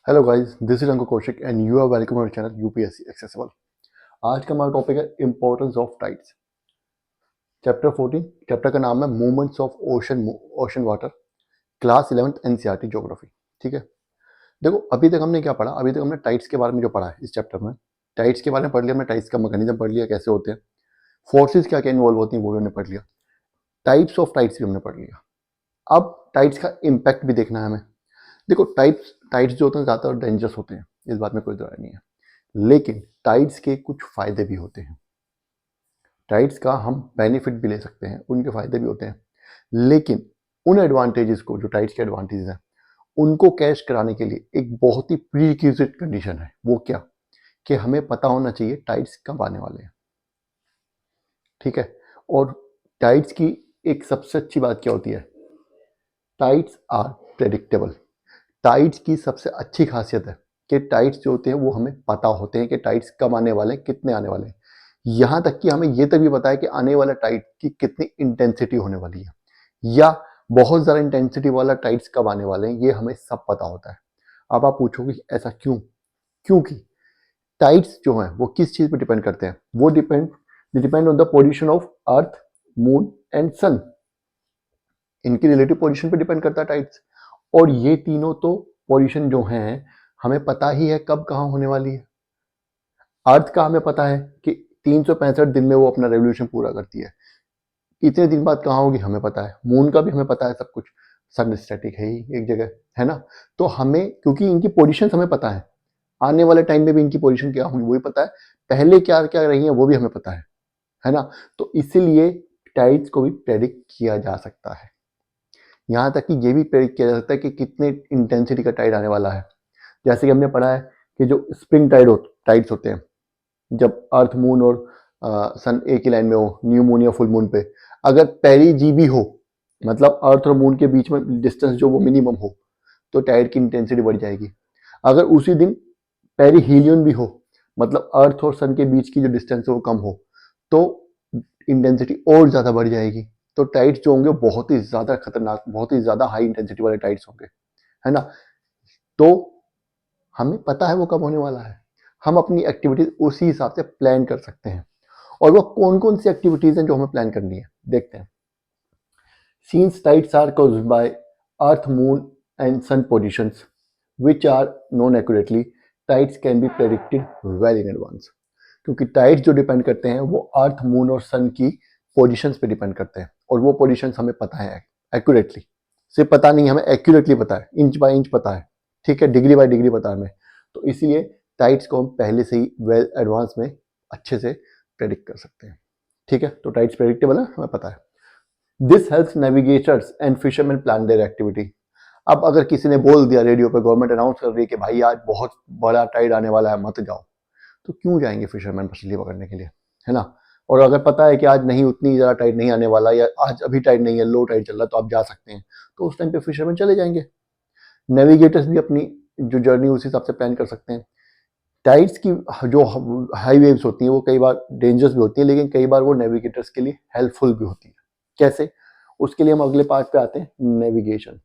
Hello guys, this is Ankur Kaushik and you are welcome our channel UPSC accessible. आज का हमारा topic है importance of tides. Chapter 14, chapter का नाम है movements of ocean water, class 11th NCERT geography. ठीक है, देखो अभी तक हमने क्या पढ़ा। अभी तक हमने टाइड्स के बारे में जो पढ़ा है इस चैप्टर में, टाइड्स के बारे में पढ़ लिया हमने। टाइड्स का मैकेनिज्म पढ़ लिया, कैसे होते हैं, फोर्सेज क्या क्या इन्वॉल्व होती हैं वो भी हमने पढ़ लिया, टाइप्स ऑफ टाइड्स भी हमने पढ़ लिया। अब टाइड्स का इम्पैक्ट भी देखना है हमें। देखो टाइड्स जो होते हैं ज़्यादातर डेंजरस होते हैं, इस बात में कोई दो राय नहीं है, लेकिन टाइड्स के कुछ फायदे भी होते हैं। टाइड्स का हम बेनिफिट भी ले सकते हैं, उनके फायदे भी होते हैं, लेकिन उन एडवांटेजेस को, जो टाइड्स के एडवांटेजेस हैं, उनको कैश कराने के लिए एक बहुत ही प्रीरिक्विजिट कंडीशन है। वो क्या, कि हमें पता होना चाहिए टाइड्स कब आने वाले हैं। ठीक है, और टाइड्स की एक सबसे अच्छी बात क्या होती है, टाइड्स आर प्रेडिक्टेबल। टाइड्स की सबसे अच्छी खासियत है कि टाइड्स जो होते हैं वो हमें पता होते हैं कि टाइड्स कब आने वाले हैं, कितने आने वाले हैं। यहाँ तक कि हमें ये तक भी पता है कि आने वाला टाइड की कितनी इंटेंसिटी होने वाली है, या बहुत ज़्यादा इंटेंसिटी वाला टाइड्स कब आने वाले हैं, ये हमें सब पता होता है। अब आप पूछोगे ऐसा क्यों? क्योंकि टाइड्स जो हैं वो किस चीज़ पर डिपेंड करते हैं, वो depend on the position of earth, moon and sun. इनकी रिलेटिव पोजिशन पर डिपेंड करता है टाइड्स। और ये तीनों तो पोजीशन जो हैं हमें पता ही है कब कहाँ होने वाली है। अर्थ का हमें पता है कि 365 दिन में वो अपना रेवोल्यूशन पूरा करती है, इतने दिन बाद कहाँ होगी हमें पता है। मून का भी हमें पता है सब कुछ, सन स्टैटिक है ही एक जगह, है ना। तो हमें, क्योंकि इनकी पोजीशन हमें पता है, आने वाले टाइम में भी इनकी पोजीशन क्या होगी वो भी पता है, पहले क्या क्या रही है वो भी हमें पता है ना। तो इसीलिए टाइड्स को भी प्रेडिक्ट किया जा सकता है। यहाँ तक कि ये भी प्रेडिक्ट किया जा सकता है कि कितने इंटेंसिटी का टाइड आने वाला है। जैसे कि हमने पढ़ा है कि जो स्प्रिंग टाइड्स होते हैं, जब अर्थ, मून और सन एक ही लाइन में हो, न्यू मून या फुल मून पे, अगर पेरी जी भी हो, मतलब अर्थ और मून के बीच में डिस्टेंस जो वो मिनिमम हो, तो टाइड की इंटेंसिटी बढ़ जाएगी। अगर उसी दिन पेरी हीलियन भी हो, मतलब अर्थ और सन के बीच की जो डिस्टेंस है वो कम हो, तो इंटेंसिटी और ज़्यादा बढ़ जाएगी। तो टाइड्स जो होंगे बहुत ही ज़्यादा खतरनाक, बहुत ही ज़्यादा हाई इंटेंसिटी वाले टाइड्स होंगे, है ना। तो हमें पता है वो कब होने वाला है, हम अपनी एक्टिविटीज उसी हिसाब से प्लान कर सकते हैं। और वो कौन कौन सी एक्टिविटीज हैं जो हमें प्लान करनी है, देखते हैं। Since tides are caused by Earth, Moon and Sun positions, which are known accurately, tides can be predicted well in advance. क्योंकि टाइड्स जो डिपेंड करते हैं वो अर्थ, मून और सन की पोजीशंस पे डिपेंड करते हैं, और वो पोजीशंस हमें पता है एक्यूरेटली। सिर्फ पता नहीं, हमें एक्यूरेटली पता है, इंच बाय इंच पता है, ठीक है, डिग्री बाय डिग्री पता है हमें। तो इसीलिए टाइड्स को हम पहले से ही वेल एडवांस में अच्छे से प्रेडिक्ट कर सकते हैं। ठीक है, तो टाइड्स प्रेडिक्टेबल है, हमें पता है। This helps navigators and fisherman plan there activity. अब अगर किसी ने बोल दिया, रेडियो पे गवर्नमेंट अनाउंस कर रही है कि भाई आज बहुत बड़ा टाइड आने वाला है, मत जाओ, तो क्यों जाएंगे फिशरमैन मछली पकड़ने के लिए, है ना। और अगर पता है कि आज नहीं, उतनी ज़्यादा टाइड नहीं आने वाला, या आज अभी टाइड नहीं है, लो टाइड चल रहा है, तो आप जा सकते हैं, तो उस टाइम पे फिशरमैन चले जाएंगे। नेविगेटर्स भी अपनी जो जर्नी उस हिसाब से प्लान कर सकते हैं। टाइड्स की जो हाई वेव्स होती हैं वो कई बार डेंजरस भी होती है, लेकिन कई बार वो नेविगेटर्स के लिए हेल्पफुल भी होती है। कैसे, उसके लिए हम अगले पार्ट पे आते हैं, नेविगेशन।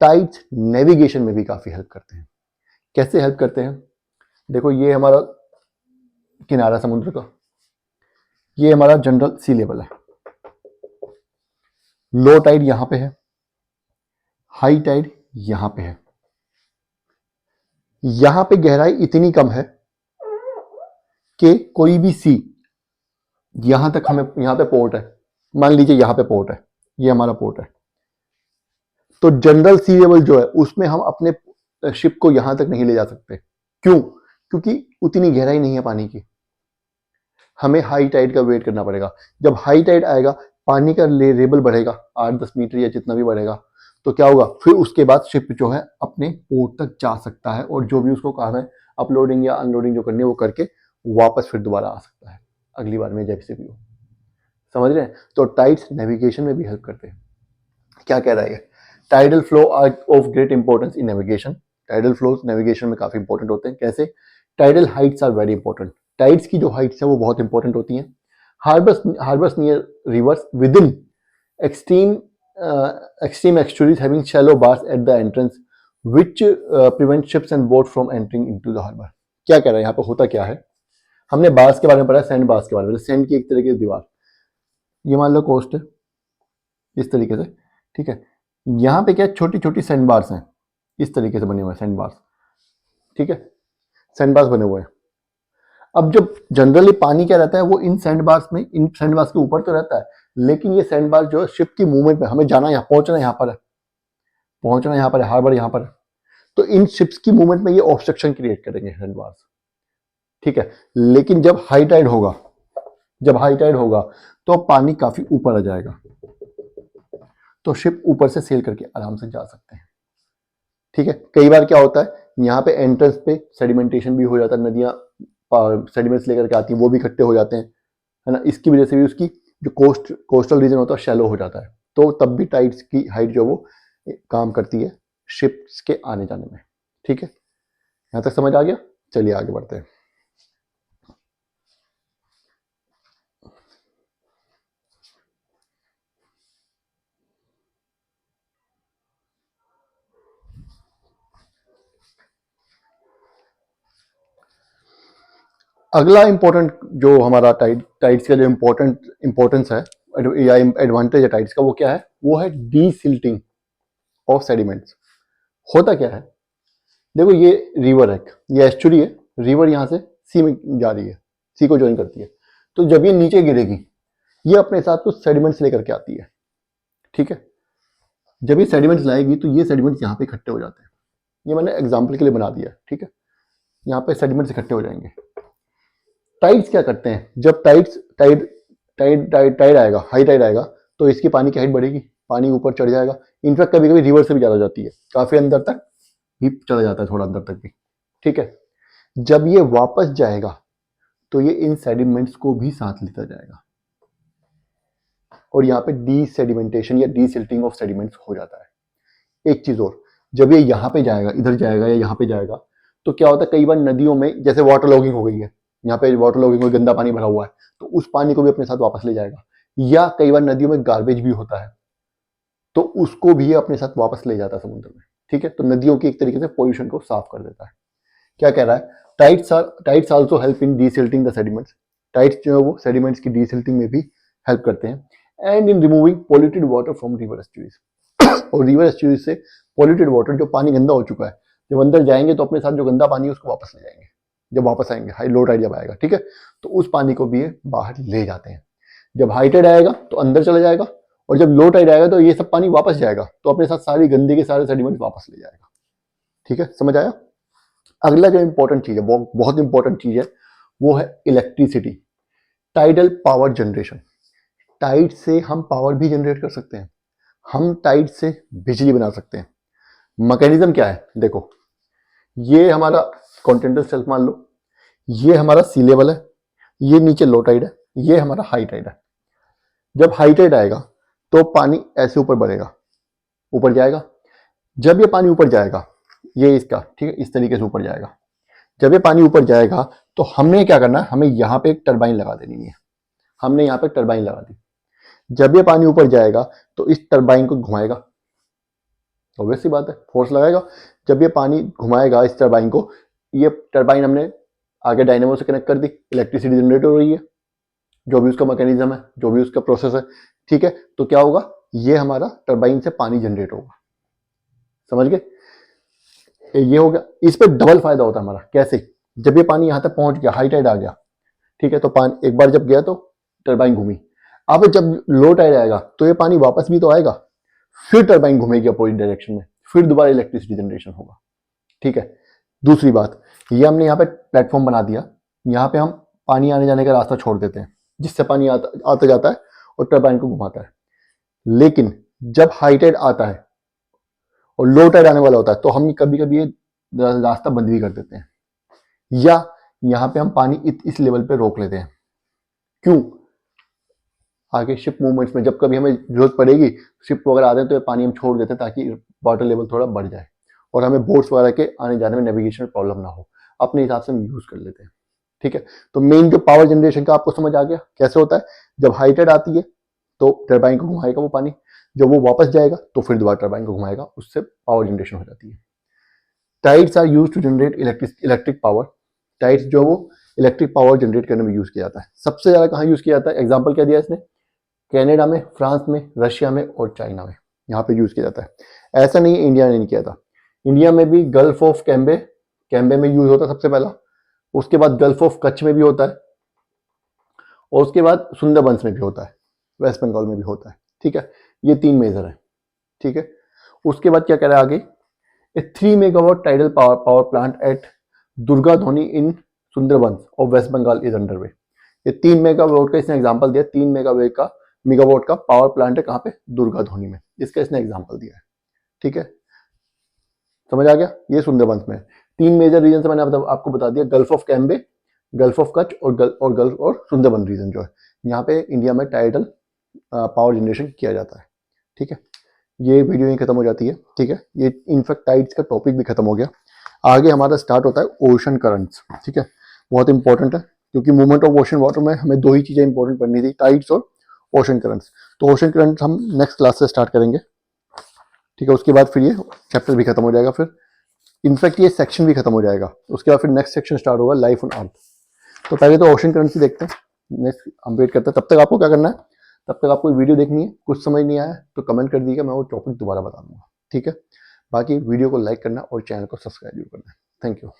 टाइड्स नेविगेशन में भी काफ़ी हेल्प करते हैं। कैसे हेल्प करते हैं, देखो ये हमारा किनारा समुद्र का, ये हमारा जनरल सी लेवल है। लो टाइड यहां पे है, हाई टाइड यहां पे है। यहां पे गहराई इतनी कम है कि कोई भी सी, यहां तक हमें, यहां पे पोर्ट है, मान लीजिए यहां पे पोर्ट है, ये हमारा पोर्ट है, तो जनरल सी लेवल जो है उसमें हम अपने शिप को यहां तक नहीं ले जा सकते। क्यों? क्योंकि उतनी गहराई नहीं है पानी की, हमें हाई टाइड का वेट करना पड़ेगा। जब हाई टाइड आएगा, पानी का लेवल बढ़ेगा 8-10 मीटर या जितना भी बढ़ेगा, तो क्या होगा, फिर उसके बाद शिप जो है अपने पोर्ट तक जा सकता है, और जो भी उसको काम है अपलोडिंग या अनलोडिंग जो करनी है वो करके वापस फिर दोबारा आ सकता है अगली बार में, जब से भी हो। समझ रहे हैं? तो टाइड्स नेविगेशन में भी हेल्प करते हैं। क्या कह रहा है, tidal flow are of great importance in navigation. Tidal flows navigation में काफी इंपॉर्टेंट होते हैं। कैसे? Tidal heights are very important. Tides की जो हाइट्स है वो बहुत इंपॉर्टेंट होती हैं। Harbours near rivers with in extreme extreme estuaries having shallow bars at the entrance which prevent ships and boat from entering into the harbour. क्या कह रहा है यहाँ पे, होता क्या है, हमने बार्स के बारे में पढ़ा, सैंड बार्स के बारे में, सैंड की एक तरीके की दीवार, ये मान लो कोस्ट है इस तरीके से, ठीक है। यहाँ पे क्या छोटी छोटी सैंड बार्स हैं, इस तरीके से बने हुए हैं सैंड बार्स, ठीक है, सैंड बार्स बने हुए हैं। अब जब जनरली पानी क्या रहता है, वो इन सैंड बार्स में, इन सैंड बार्स के ऊपर तो रहता है, लेकिन ये सैंड बार जो है शिप की मूवमेंट में, हमें जाना यहाँ, पहुंचना यहाँ पर है, पहुंचना यहाँ पर है, हार्बर यहाँ पर है, तो इन शिप्स की मूवमेंट में ये ऑब्स्ट्रक्शन क्रिएट करेंगे सैंड बार्स, ठीक है। लेकिन जब हाई टाइड होगा, जब हाई टाइड होगा तो पानी काफी ऊपर आ जाएगा, तो शिप ऊपर से सेल करके आराम से जा सकते हैं, ठीक है। कई बार क्या होता है, यहाँ पे एंट्रेंस पे सेडिमेंटेशन भी हो जाता है, नदियां सेडिमेंट्स लेकर के आती हैं, वो भी इकट्ठे हो जाते हैं, है ना, इसकी वजह से भी उसकी जो कोस्टल रीजन होता है शैलो हो जाता है, तो तब भी टाइड्स की हाइट जो वो काम करती है शिप्स के आने जाने में, ठीक है। यहां तक समझ आ गया, चलिए आगे बढ़ते हैं। अगला इंपॉर्टेंट जो हमारा टाइड्स का जो इंपॉर्टेंस है या एडवांटेज है टाइड्स का, वो क्या है, वो है डीसिल्टिंग ऑफ सेडिमेंट्स। होता क्या है, देखो ये रिवर है, ये एस्चुरी है, रिवर यहाँ से सी में जा रही है, सी को ज्वाइन करती है, तो जब ये नीचे गिरेगी, ये अपने साथ कुछ सेडिमेंट्स लेकर के आती है, ठीक है। जब ये सेडिमेंट्स लाएगी तो ये सेडिमेंट्स यहाँ पे इकट्ठे हो जाते हैं, ये मैंने एग्जाम्पल के लिए बना दिया, ठीक है। यहाँ पे सेडिमेंट्स इकट्ठे हो जाएंगे। टाइड्स क्या करते हैं, जब टाइड आएगा, हाई टाइड आएगा, तो इसकी पानी की हाइट बढ़ेगी, पानी ऊपर चढ़ जाएगा, इनफैक्ट कभी कभी रिवर से भी ज्यादा जाती है, काफी अंदर तक भी चला जाता है, थोड़ा अंदर तक भी, ठीक है। जब ये वापस जाएगा तो ये इन सेडिमेंट्स को भी साथ लेता जाएगा, और यहाँ पे डीसेडिमेंटेशन या डीसिल्टिंग ऑफ सेडिमेंट्स हो जाता है। एक चीज और, जब ये यहाँ पे जाएगा, इधर जाएगा या यहाँ पे जाएगा, तो क्या होता है, कई बार नदियों में जैसे वाटर लॉगिंग हो गई है, यहाँ पे वाटर लॉगिंग में गंदा पानी भरा हुआ है, तो उस पानी को भी अपने साथ वापस ले जाएगा, या कई बार नदियों में गार्बेज भी होता है, तो उसको भी ये अपने साथ वापस ले जाता है समुद्र में, ठीक है। तो नदियों की एक तरीके से पोल्यूशन को साफ कर देता है। क्या कह रहा है, tides also help in desilting the sediments. Tides जो है वो सेडिमेंट्स की डीसिल्टिंग में भी हेल्प करते हैं, and in removing polluted water from river estuaries. और रिवर एस्चुरीज से पोल्यूटेड वाटर, जो पानी गंदा हो चुका है, जब अंदर जाएंगे तो अपने साथ जो गंदा पानी है उसको वापस ले जाएंगे, जब वापस आएंगे, हाई लो टाइड जब आएगा, ठीक है, तो उस पानी को भी ये बाहर ले जाते हैं। जब हाई टाइड आएगा तो अंदर चला जाएगा, और जब लो टाइड आएगा तो ये सब पानी वापस जाएगा, तो अपने साथ सारी गंदगी, सारे सेडिमेंट वापस ले जाएगा, ठीक है, समझ आया। अगला जो इंपॉर्टेंट चीज है, वो बहुत इंपॉर्टेंट चीज है, वो है electricity, tidal power generation. Tide से हम पावर भी जनरेट कर सकते हैं, हम टाइड से बिजली बना सकते हैं। मैकेनिज्म क्या है, देखो, ये हमारा कॉन्टिनेंटल शेल्फ मान लो, ये हमारा सी लेवल है, ये नीचे लो टाइड है, ये हमारा हाई टाइड है। जब हाई टाइड आएगा तो पानी ऐसे ऊपर बढ़ेगा, ऊपर जाएगा, जब ये पानी ऊपर जाएगा, ये इसका, ठीक है, इस तरीके से ऊपर जाएगा, जब ये पानी ऊपर जाएगा तो हमने क्या करना है, हमें यहाँ पे एक टरबाइन लगा देनी है, हमने यहाँ पे टरबाइन लगा दी। जब ये पानी ऊपर जाएगा तो इस टरबाइन को घुमाएगा, ऑब्वियस सी बात है, फोर्स लगाएगा। जब ये पानी घुमाएगा इस टरबाइन को, ये टरबाइन हमने आगे डायनेमो से कनेक्ट कर दी, इलेक्ट्रिसिटी जनरेट हो रही है, जो भी उसका मैकेनिज्म है, जो भी उसका प्रोसेस है, ठीक है। तो क्या होगा, ये हमारा टरबाइन से पानी जनरेट होगा, समझ गए, ये हो गया। इस पे डबल फायदा होता है हमारा, कैसे, जब ये पानी यहाँ तक पहुंच गया, हाई टाइड आ गया, ठीक है, तो पानी एक बार जब गया तो टरबाइन घूमी, अब जब लो टाइड आएगा तो ये पानी वापस भी तो आएगा, फिर टरबाइन घूमेगी अपोजिट डायरेक्शन में, फिर दोबारा इलेक्ट्रिसिटी जनरेशन होगा, ठीक है। दूसरी बात, ये हमने यहाँ पे प्लेटफॉर्म बना दिया, यहाँ पे हम पानी आने जाने का रास्ता छोड़ देते हैं, जिससे पानी आता जाता है और टरबाइन को घुमाता है। लेकिन जब हाई टाइड आता है और लो टाइड आने वाला होता है, तो हम कभी कभी ये रास्ता बंद भी कर देते हैं, या यहाँ पे हम पानी इस लेवल पे रोक लेते हैं। क्यों, आगे शिप मूवमेंट्स में जब कभी हमें जरूरत पड़ेगी, शिप वगैरह आते हैं, तो ये पानी हम छोड़ देते हैं ताकि वाटर लेवल थोड़ा बढ़ जाए और हमें बोट्स वगैरह के आने जाने में नेविगेशन प्रॉब्लम ना हो, अपने हिसाब से हम यूज कर लेते हैं, ठीक है। तो मेन जो पावर जनरेशन का आपको समझ आ गया कैसे होता है, जब हाई टाइड आती है तो टरबाइन को घुमाएगा वो पानी, जब वो वापस जाएगा तो फिर दोबारा टरबाइन को घुमाएगा, उससे पावर जनरेशन हो जाती है। Tides are use to generate electric power. Tides जो वो इलेक्ट्रिक पावर जनरेट करने में यूज किया जाता है। सबसे ज़्यादा कहाँ यूज किया जाता है? एग्जाम्पल क्या दिया इसने? कनाडा में, फ्रांस में, रशिया में और चाइना में, यहाँ पे यूज किया जाता है। ऐसा नहीं इंडिया ने नहीं किया था। इंडिया में भी गल्फ ऑफ कैम्बे में यूज होता है सबसे पहला, उसके बाद गल्फ ऑफ कच्छ में भी होता है और उसके बाद सुंदरबंस में भी होता है, वेस्ट बंगाल में भी होता है। ठीक है, ये 3 मेजर है। ठीक है, उसके बाद क्या कह रहा है आगे? A 3 megawatt tidal power plant at Durgaduani in Sundarbans और वेस्ट बंगाल इज अंडरवे। ये 3 मेगावाट का इसने एग्जांपल दिया। 3 मेगावाट का पावर प्लांट है कहाँ पे? दुर्गा धोनी में। इसका इसने एग्जांपल दिया है। ठीक है, समझ आ गया? ये सुंदरबंस में 3 मेजर रीजन से मैंने आपको बता दिया, gulf of Cambay, gulf of Kutch और सुंदरबन रीजन जो है, यहाँ पे इंडिया में टाइडल पावर जनरेशन किया जाता है। ठीक है, ये वीडियो ही खत्म हो जाती है। ठीक है, ये इनफैक्ट टाइड्स का टॉपिक भी खत्म हो गया। आगे हमारा स्टार्ट होता है ओशन करंट्स। ठीक है, बहुत इंपॉर्टेंट है क्योंकि मूवमेंट ऑफ ओशन वाटर में हमें 2 ही चीज़ें इंपॉर्टेंट पढ़नी थी, टाइड्स और ओशन करंट्स। तो ओशन करंट्स हम नेक्स्ट क्लास से स्टार्ट करेंगे। ठीक है, उसके बाद फिर ये चैप्टर भी खत्म हो जाएगा, फिर इनफैक्ट ये सेक्शन भी खत्म हो जाएगा। उसके बाद फिर नेक्स्ट सेक्शन स्टार्ट होगा, लाइफ ऑन अर्थ। तो पहले तो ओशन करंट्स देखते हैं, नेक्स्ट हम वेट करते हैं। तब तक आपको क्या करना है? तब तक आपको वीडियो देखनी है। कुछ समझ नहीं आया तो कमेंट कर दीजिएगा, मैं वो टॉपिक दोबारा बता दूंगा। ठीक है, बाकी वीडियो को लाइक करना और चैनल को सब्सक्राइब जरूर करना है। Thank you.